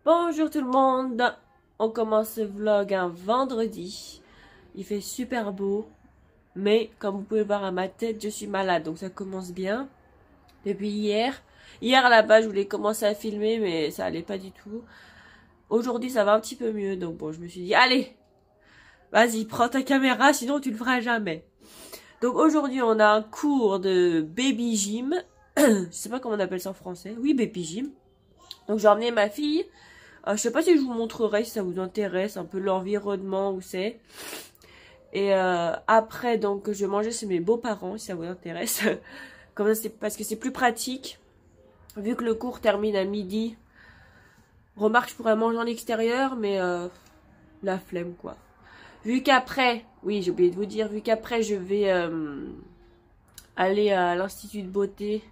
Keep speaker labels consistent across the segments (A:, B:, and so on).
A: Bonjour tout le monde, on commence ce vlog un vendredi. Il fait super beau, mais comme vous pouvez voir à ma tête, je suis malade, donc ça commence bien. Depuis hier. Hier là-bas, je voulais commencer à filmer, mais ça allait pas du tout. Aujourd'hui, ça va un petit peu mieux, donc bon, je me suis dit, allez, vas-y, prends ta caméra, sinon tu le feras jamais. Donc aujourd'hui, on a un cours de baby gym. Je sais pas comment on appelle ça en français. Oui, baby gym. Donc j'ai emmené ma fille. Je sais pas si je vous montrerai si ça vous intéresse, un peu l'environnement où c'est. Et après, donc, je vais manger chez mes beaux-parents, si ça vous intéresse. Comme ça, parce que c'est plus pratique. Vu que le cours termine à midi. Remarque, je pourrais manger en extérieur, mais la flemme, quoi. Vu qu'après, oui, j'ai oublié de vous dire, vu qu'après, je vais aller à l'Institut de beauté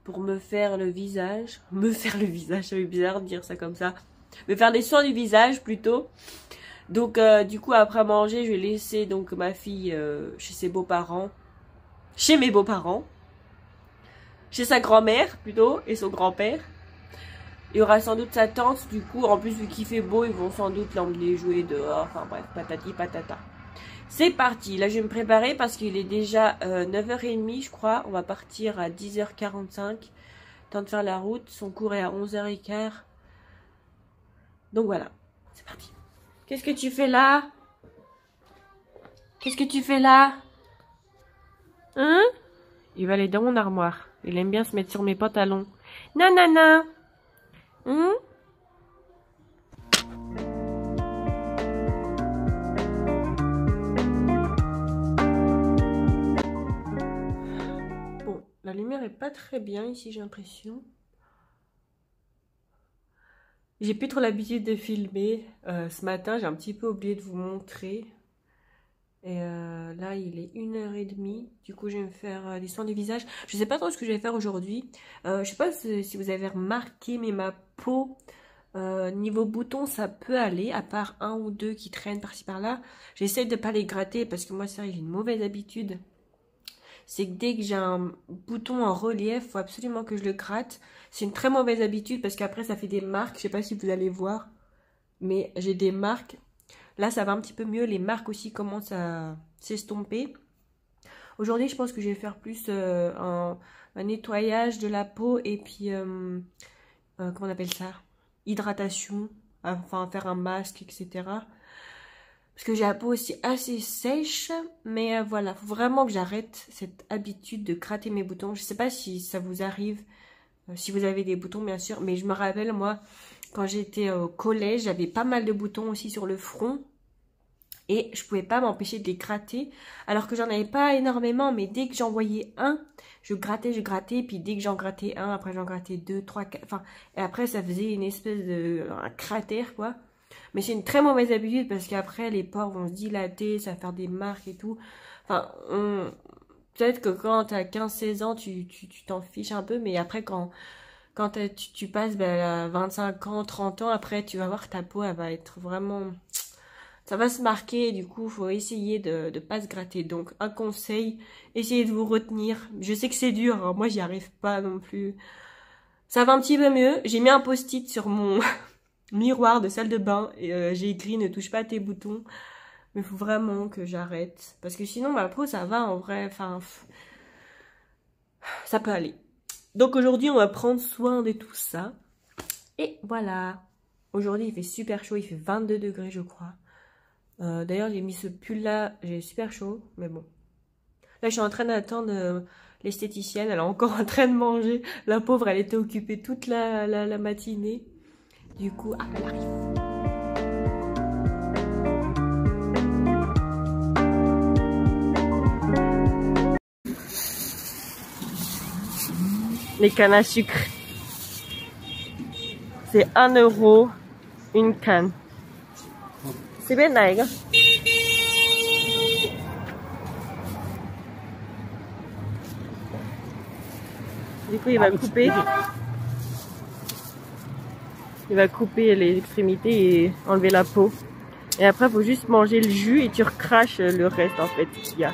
A: pour me faire le visage. Me faire le visage, ça fait bizarre de dire ça comme ça. Me faire des soins du visage plutôt. Donc du coup après manger je vais laisser donc ma fille chez ses beaux-parents. Chez mes beaux-parents. Chez sa grand-mère plutôt et son grand-père. Il y aura sans doute sa tante. Du coup en plus vu qu'il fait beau ils vont sans doute l'emmener jouer dehors. Enfin bref patati patata. C'est parti. Là je vais me préparer parce qu'il est déjà 9h30 je crois. On va partir à 10h45. Temps de faire la route. Son cours est à 11h15. Donc voilà, c'est parti. Qu'est-ce que tu fais là? Qu'est-ce que tu fais là? Hein? Il va aller dans mon armoire. Il aime bien se mettre sur mes pantalons. Non, non, non. Hein? Bon, la lumière est pas très bien ici, j'ai l'impression. J'ai plus trop l'habitude de filmer. Ce matin, j'ai un petit peu oublié de vous montrer. Et là, il est 1h30. Du coup, je vais me faire des soins du visage. Je sais pas trop ce que je vais faire aujourd'hui. Je sais pas si vous avez remarqué, mais ma peau, niveau boutons, ça peut aller. À part un ou deux qui traînent par-ci par-là. J'essaie de pas les gratter parce que moi, c'est vrai, j'ai une mauvaise habitude. C'est que dès que j'ai un bouton en relief, il faut absolument que je le gratte. C'est une très mauvaise habitude parce qu'après ça fait des marques. Je sais pas si vous allez voir, mais j'ai des marques. Là ça va un petit peu mieux. Les marques aussi commencent à s'estomper. Aujourd'hui je pense que je vais faire plus un nettoyage de la peau et puis comment on appelle ça? Hydratation. Enfin faire un masque, etc. Parce que j'ai la peau aussi assez sèche. Mais voilà, faut vraiment que j'arrête cette habitude de gratter mes boutons. Je sais pas si ça vous arrive, si vous avez des boutons bien sûr. Mais je me rappelle, moi, quand j'étais au collège, j'avais pas mal de boutons aussi sur le front. Et je pouvais pas m'empêcher de les gratter. Alors que j'en avais pas énormément. Mais dès que j'en voyais un, je grattais. Et puis dès que j'en grattais un, après j'en grattais deux, trois, quatre. Enfin, et après ça faisait une espèce de... un cratère quoi. Mais c'est une très mauvaise habitude parce qu'après les pores vont se dilater, ça va faire des marques et tout. Enfin, peut-être que quand t'as 15-16 ans, tu t'en fiches un peu, mais après quand tu passes à 25 ans, 30 ans, après tu vas voir que ta peau elle va être vraiment... Ça va se marquer, du coup, faut essayer de pas se gratter. Donc, un conseil, essayez de vous retenir. Je sais que c'est dur, hein, moi j'y arrive pas non plus. Ça va un petit peu mieux. J'ai mis un post-it sur mon... miroir de salle de bain et j'ai écrit ne touche pas à tes boutons, mais il faut vraiment que j'arrête parce que sinon ma peau ça va en vrai, enfin ça peut aller. Donc aujourd'hui on va prendre soin de tout ça et voilà. Aujourd'hui il fait super chaud, il fait 22 degrés je crois. D'ailleurs j'ai mis ce pull là, j'ai super chaud mais bon. Là je suis en train d'attendre l'esthéticienne, elle est encore en train de manger, la pauvre elle était occupée toute la matinée. Du coup, ah, elle arrive. Les cannes à sucre. C'est 1 € une canne. C'est bien nice. Du coup, il va couper. Il va couper les extrémités et enlever la peau. Et après, il faut juste manger le jus et tu recraches le reste en fait qu'il y a.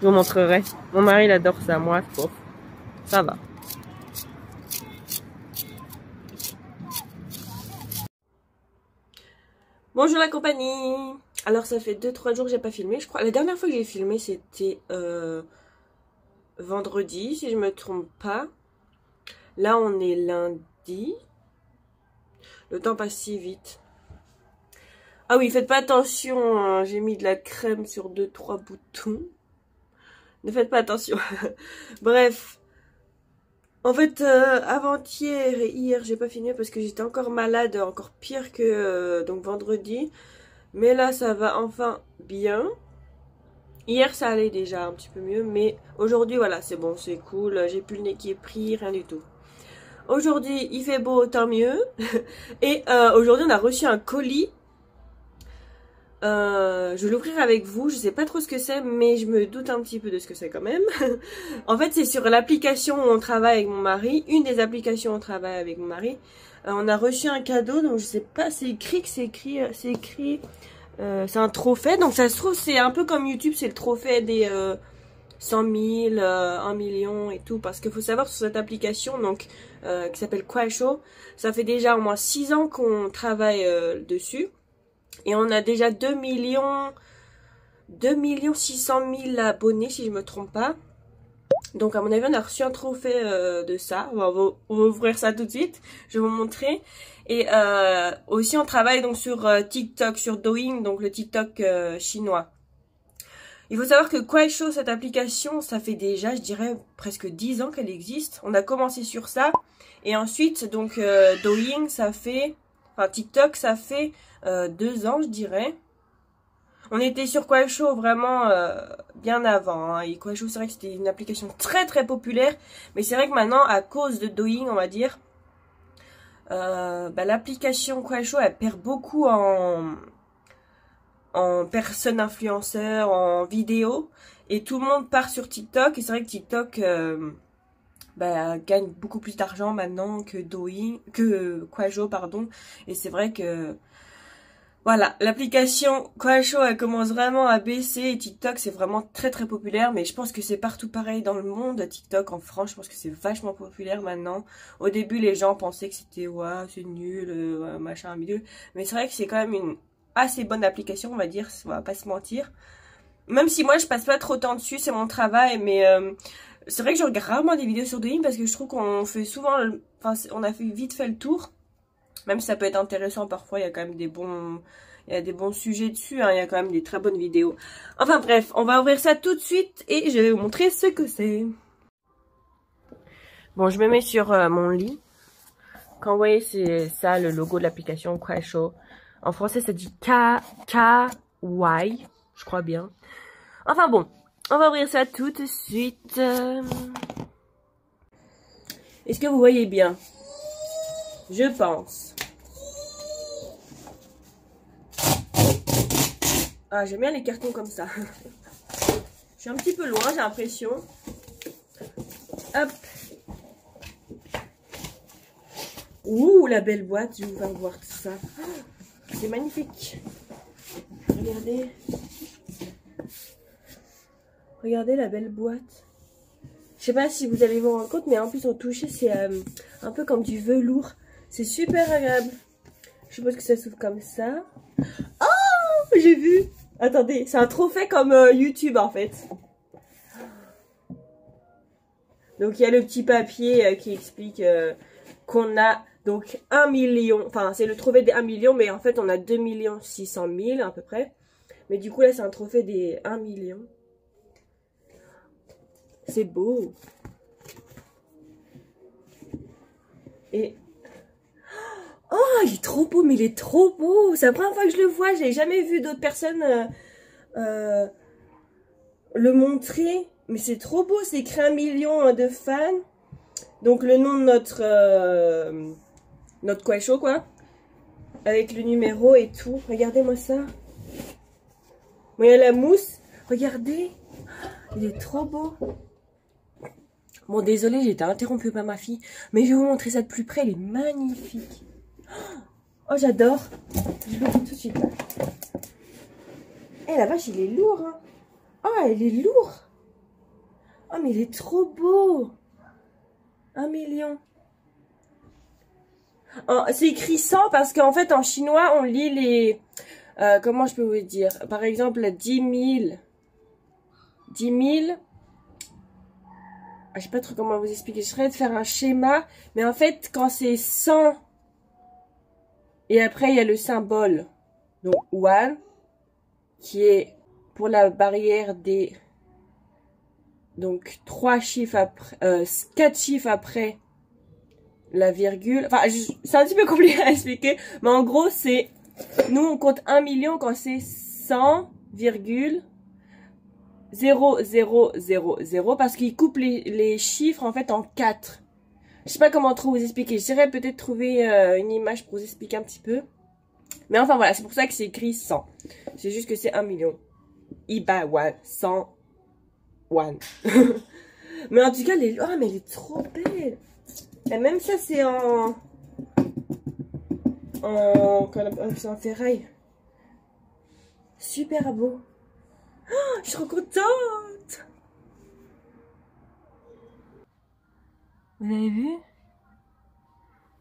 A: Je vous montrerai. Mon mari il adore ça, moi, ça va. Bonjour la compagnie. Alors ça fait 2-3 jours que j'ai pas filmé, je crois. La dernière fois que j'ai filmé c'était vendredi si je me trompe pas. Là on est lundi. Le temps passe si vite. Ah oui, faites pas attention, hein. J'ai mis de la crème sur 2-3 boutons. Ne faites pas attention. Bref. En fait, avant-hier et hier, j'ai pas filmé parce que j'étais encore malade, encore pire que donc vendredi. Mais là, ça va enfin bien. Hier, ça allait déjà un petit peu mieux, mais aujourd'hui, voilà, c'est bon, c'est cool. J'ai plus le nez qui est pris, rien du tout. Aujourd'hui, il fait beau, tant mieux. Et aujourd'hui, on a reçu un colis. Je vais l'ouvrir avec vous, je sais pas trop ce que c'est, mais je me doute un petit peu de ce que c'est quand même. En fait, c'est sur l'application où on travaille avec mon mari, une des applications où on travaille avec mon mari. On a reçu un cadeau, donc je sais pas, c'est un trophée, donc ça se trouve c'est un peu comme YouTube, c'est le trophée des 100 000, 1 million et tout, parce qu'il faut savoir sur cette application donc qui s'appelle Kuaishou, ça fait déjà au moins 6 ans qu'on travaille dessus. Et on a déjà 2 600 000 abonnés si je me trompe pas. Donc à mon avis on a reçu un trophée de ça. On va ouvrir ça tout de suite. Je vais vous montrer. Et aussi on travaille donc sur TikTok, sur Douyin, donc le TikTok chinois. Il faut savoir que Kuaishou, cette application, ça fait déjà, je dirais, presque 10 ans qu'elle existe. On a commencé sur ça. Et ensuite, donc Douyin, ça fait... Enfin, TikTok, ça fait 2 ans, je dirais. On était sur Kuaishou vraiment bien avant. Hein. Et Kuaishou, c'est vrai que c'était une application très très populaire. Mais c'est vrai que maintenant, à cause de Douyin, on va dire, l'application Kuaishou, elle perd beaucoup en personnes influenceurs, en vidéo. Et tout le monde part sur TikTok. Et c'est vrai que TikTok... gagne beaucoup plus d'argent maintenant que Kuaishou, pardon. Et c'est vrai que voilà, l'application Kuaishou elle commence vraiment à baisser et TikTok c'est vraiment très très populaire, mais je pense que c'est partout pareil dans le monde. TikTok en France, je pense que c'est vachement populaire maintenant. Au début les gens pensaient que c'était ouais, c'est nul, machin bidule, mais c'est vrai que c'est quand même une assez bonne application, on va dire, on va pas se mentir. Même si moi je passe pas trop de temps dessus, c'est mon travail, mais c'est vrai que je regarde rarement des vidéos sur Douyin parce que je trouve qu'on fait souvent, enfin on a vite fait le tour. Même si ça peut être intéressant parfois, il y a quand même des bons sujets dessus, hein, il y a quand même des très bonnes vidéos. Enfin bref, on va ouvrir ça tout de suite et je vais vous montrer ce que c'est. Bon, je me mets sur mon lit. Quand vous voyez, c'est ça le logo de l'application Kuaishou. En français, ça dit K-Y, je crois bien. Enfin bon, on va ouvrir ça tout de suite. Est-ce que vous voyez bien? Je pense. Ah, j'aime bien les cartons comme ça. Je suis un petit peu loin, j'ai l'impression. Hop. Ouh, la belle boîte, je vais vous faire voir tout ça. C'est magnifique. Regardez. Regardez la belle boîte. Je sais pas si vous allez vous rendre compte, mais en plus au toucher, c'est un peu comme du velours. C'est super agréable. Je suppose que ça s'ouvre comme ça. Oh, j'ai vu. Attendez, c'est un trophée comme YouTube en fait. Donc il y a le petit papier qui explique qu'on a donc 1 million. Enfin, c'est le trophée des 1 million, mais en fait on a 2 600 000 à peu près. Mais du coup là c'est un trophée des 1 million. C'est beau. Et... Oh, il est trop beau, mais il est trop beau. C'est la première fois que je le vois. J'ai jamais vu d'autres personnes le montrer. Mais c'est trop beau. C'est écrit 1 million de fans. Donc le nom de notre Kuaishou, quoi. Avec le numéro et tout. Regardez-moi ça. Bon, il y a la mousse. Regardez. Il est trop beau. Bon, désolé, j'ai été interrompue par ma fille. Mais je vais vous montrer ça de plus près. Il est magnifique. Oh, j'adore. Je le vois tout de suite. Eh, la vache, il est lourd. Hein. Ah, il est lourd. Oh, mais il est trop beau. 1 million. Oh, c'est écrit 100 parce qu'en fait, en chinois, on lit comment je peux vous dire? Par exemple, 10 000. 10 000. Je sais pas trop comment vous expliquer. Je serais de faire un schéma. Mais en fait, quand c'est 100. Et après, il y a le symbole. Donc, 1. Qui est pour la barrière des... Donc, 3 chiffres après... 4 chiffres après la virgule. Enfin, c'est un petit peu compliqué à expliquer. Mais en gros, c'est... Nous, on compte 1 million quand c'est 100, 0,0000 parce qu'il coupe les chiffres en fait en 4. Je sais pas comment trop vous expliquer. J'irais peut-être trouver une image pour vous expliquer un petit peu. Mais enfin voilà, c'est pour ça que c'est écrit 100. C'est juste que c'est 1 million. Iba 1, 100, 1. Mais en tout cas, oh mais elle est trop belle. Et même ça c'est c'est en ferraille. Super beau. Oh, je suis trop contente. Vous avez vu?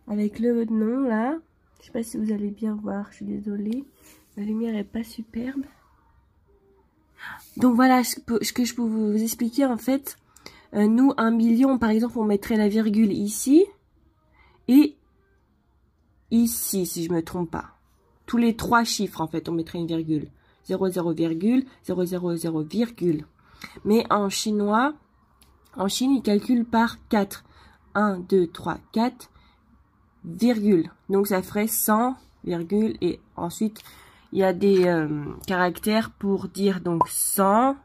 A: Avec le nom là. Je sais pas si vous allez bien voir. Je suis désolée. La lumière est pas superbe. Donc voilà ce que je peux vous expliquer en fait. Nous, 1 million, par exemple, on mettrait la virgule ici. Et ici, si je me trompe pas. Tous les 3 chiffres, en fait, on mettrait une virgule. 0, 0, virgule, 0, 0, 0, virgule. Mais en chinois, en Chine, ils calculent par 4. 1, 2, 3, 4, virgule. Donc, ça ferait 100, virgule. Et ensuite, il y a des caractères pour dire donc 100.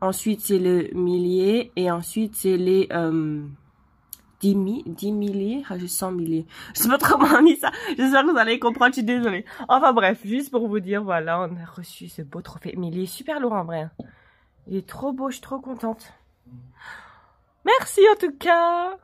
A: Ensuite, c'est le millier. Et ensuite, c'est les 10 milliers. Ah, je 100 milliers. Je sais pas trop comment on dit ça. J'espère que vous allez comprendre. Je suis désolée. Enfin bref, juste pour vous dire, voilà, on a reçu ce beau trophée. Mais il est super lourd en vrai. Il est trop beau. Je suis trop contente. Merci en tout cas.